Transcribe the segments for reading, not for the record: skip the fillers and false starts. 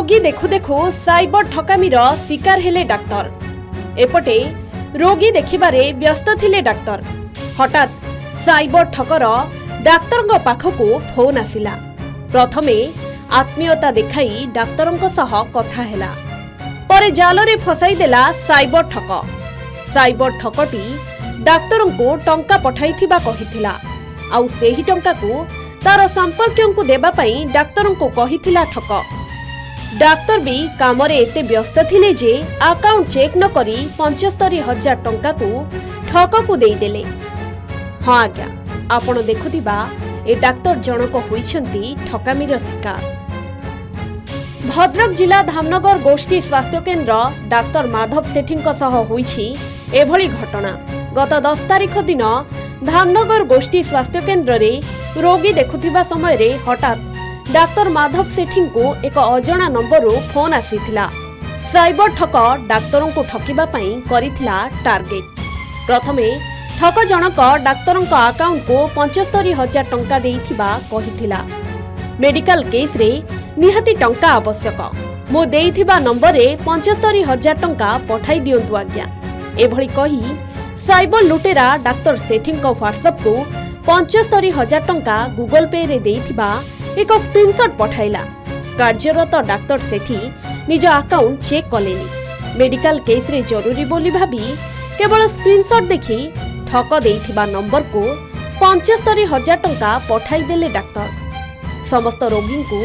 रोगी देखु देखु साइबर ठकामीर शिकार हेले डाक्तर। एपटे रोगी देखिबारे व्यस्त थिले डाक्तर। हठात साइबर ठकर डाक्तर पाखकु फोन आसिला। प्रथमे आत्मीयता देखाई डाक्तरंक सह कथा हेला, परे जालरे फसाई देला साइबर ठक। साइबर ठकटी डाक्तरंको टंका पठाइथिबा कहिथिला, आउ सेही टंकाकु तार संपर्कियंकु देबा पई डाक्तरंको कहिथिला ठक। डाक्तर भी कामरे एते व्यस्त थिले जे अकाउंट चेक न करी 75,000 टंका को ठक को देई देले। हाँ आज्ञा, आपण देखुथिबा ए डाक्तर जनक होइछंती ठकामीर शिकार। भद्रक जिला धामनगर गोष्ठी स्वास्थ्य केन्द्र डाक्तर माधव सेठींक सह होइछि एभली घटना। गत 10 तारिख दिन धामनगर गोष्ठी स्वास्थ्य केन्द्र रे रोगी देखुथिबा समय रे हठात डाक्तर माधव सेठी को एक अजणा नंबर फोन आसीथिला। साइबर ठक डाक्तरों को ठकिबा पई करिथिला टार्गेट। प्रथमे ठक जनक डाक्तरों अकाउंट को 75,000 टंका देइथिबा कहिथिला। मेडिकल केस रे निहाती टंका आवश्यक, मो देइथिबा नंबर रे 75,000 टंका पठाई दियंतु आज्ञा, एभली कही साइबर लुटेरा डाक्तर सेठींक व्हाट्सएप को 75,000 टंका गूगल पे रे देइथिबा एक स्क्रीनशॉट पठाइला। कार्यरत डाक्तर सेठी निज अकाउंट चेक कलेनी। मेडिकल केस रे जरूरी बोली भाबी केवल स्क्रीनशॉट देखी ठक देइथिबा नंबर को 75,000 टंका पठाई देले डाक्तर। समस्त रोगी को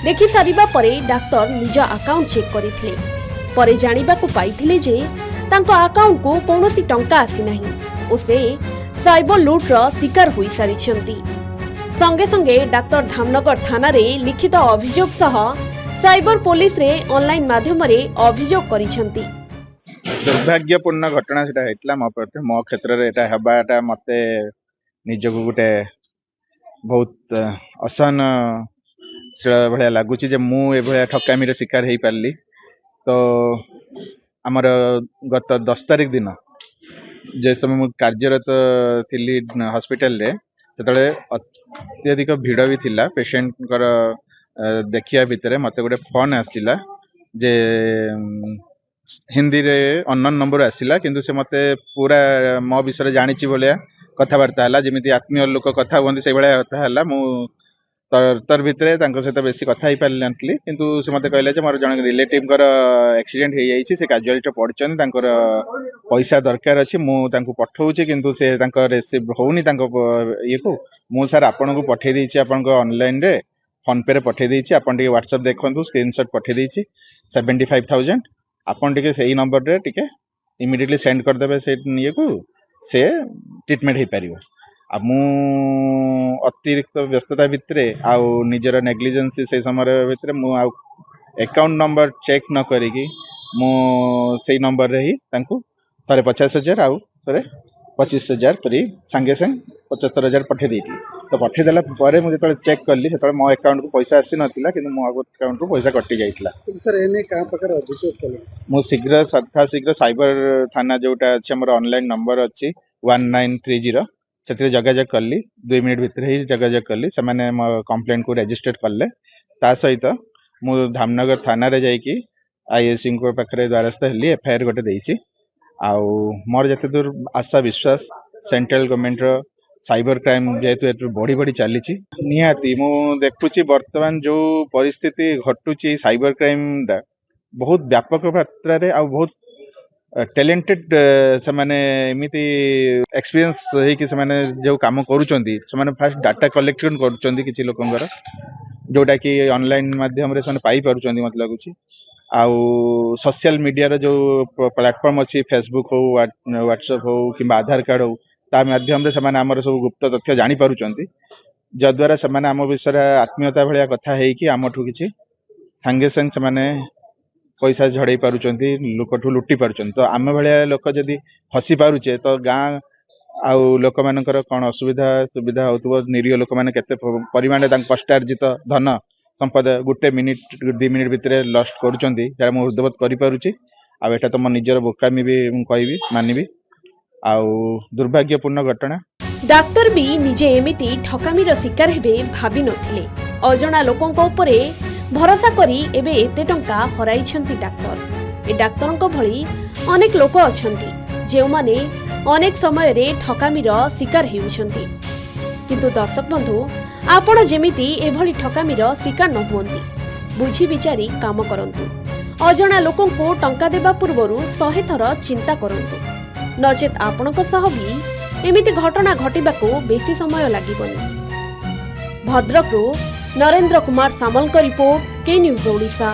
देखि सारिबा परे डाक्तर निज अकाउंट चेक करिथिले। परे जानिबा को पाइथिले जे तांको अकाउंट को कोनोसी टंका आसी नाही ओ से साइबर लूट रो शिकार होई सारिछंती। संगे संगे डाक्तर धामनगर थाना रे लिखित अभियोग सह साइबर पुलिस रे ऑनलाइन माध्यम रे अभियोग करिसंती। दुर्भाग्यपूर्ण घटना सेटा हेतला मो क्षेत्र रे एटा हबाटा मते निजको गुटे बहुत असन भलिया लागुची जे मु ए भलिया ठकामी रे शिकार हेई पारली। तो हमर गत 10 तारिख दिन जे समय मु कार्यरत थिली हॉस्पिटल रे सेतले अत्यधिक भिड़ भी थिला। पेशेंट कर देखिया भितरे मते गोटे फोन आसिला जे हिंदी रे अननोन नंबर आसिला, किंतु से मते पूरा मो विषय जानिची भलिया कथाबार्ता हला, जेमिति आत्मीय लोक कथा हुंदी से भलिया कथा हला। मु तर भितरे तांको सहित बेसी कथा ही पारलनतली, किंतु से मते कहले जे मोर जण रिलेटिव कर एक्सीडेंट हे जाईची, से कैजुअलिटी पड़छन, तांकर पैसा दरकार अछि, मु तांको पठौची, किंतु से तांको रिसीव होउनी तांको ये को मु सर आपन को पठे देइची, आपन को ऑनलाइन रे फोन पे रे पठे देइची, आपन टिके व्हाट्सएप देखंतु, स्क्रीनशॉट पठे देइची 75,000। आपन टिके सेही नंबर रे टिके इमीडिएटली सेंड कर देबे से ये को से ट्रीटमेंट हे परिबो। आ मु अतिरिक्त व्यस्तता भितरे आ निजर नेग्लिजेंसी से समय भितरे मु आ अकाउंट नंबर चेक न करिकी मु सेही नंबर रे ही तांको थरे 50,000 आ थरे 25,000 करी संगे संग 75,000 पठे देइथि। तो पठे देला परे मु जेतले चेक करली सेतले मो अकाउंट को पैसा आसी नथिला, किंतु मो अकाउंट को पैसा कटि जाइतला। तो सर एने का प्रकार अभियोग कले मु शीघ्र साइबर थाना जोटा अछि हमर ऑनलाइन नंबर अछि 1930 सेतरे जगाजग करली। 2 मिनिट भितर ही जगाजग करली, से माने कंप्लेंट को रजिस्टर करले। ता सहित मु धामनगर थाना रे जाई कि आईएससी को पाखरे द्वारस्थ हेली, एफआईआर गोटे देइची। आउ मोर जते दूर आशा विश्वास सेंट्रल गवर्नमेंट रो साइबर क्राइम जेहेतु बढ़ी बढ़ी चली निहाती मु देखुची वर्तमान जो परिस्थिति घटुची साइबर क्राइम दा बहुत व्यापक मात्रा रे आ बहुत टैलेंटेड से माने एमिति एक्सपीरियंस है कि से माने जो काम करूचंती से माने फास्ट डाटा कलेक्शन करूचंती किछि लोकंगर जोटा कि ऑनलाइन माध्यम रे से पाई पारुचंती मत लागुची। आउ सोशल मीडिया रो जो प्लेटफॉर्म अछि फेसबुक हो व्हाट्सएप हो कि आधार कार्ड हो ता माध्यम रे से माने हमर सब गुप्त तथ्य जानि पारुचंती, जद्वारा से माने हम विषय आत्मीयता भलिया कथा है कि हमठु किछि संगे संग से माने पैसा झड़ाई पारुचंती, लोकठु लुटी पारुचंती। तो आम भलिया लोक जदि फसी पारुचे तो गाँ आउ लोक मानकर कोन असुविधा सुविधा होतबो, निरीह लोक माने केते परिमाण तांक कष्टार्जित धन संपद गुटे मिनिट 2 मिनिट भितरे लॉस्ट करूचंती, जरा मु हृदयबोध करि पारुची। आ एटा तो मो निजर बोकामी भी कहबी मानिबी। आउ दुर्भाग्यपूर्ण घटना। डाक्तर भी निजे एमिति ठकामीर शिकार हेबे भाबी नथिले। अजणा लोकंक उपरे भरोसा करी एबे एते टंका हराइछंती डाक्तर। ए डाक्तरंक भली अनेक लोक अछंती जेउमाने अनेक समय रे ठकामीर शिकार हेउछंती। किंतु दर्शक बंधु आपण जेमिति एभली ठकामीर शिकार न हुअंती बुझी विचारी काम करंतु। अजणा लोकंकु टंका देबा पूर्वरु 100 थर चिंता करंतु नचेत आपणक सह भी एमिति घटना घटिबाकू बेसी समय लागिबनी। भद्रकरू नरेंद्र कुमार सामलक रिपोर्ट के न्यूज ओडिशा।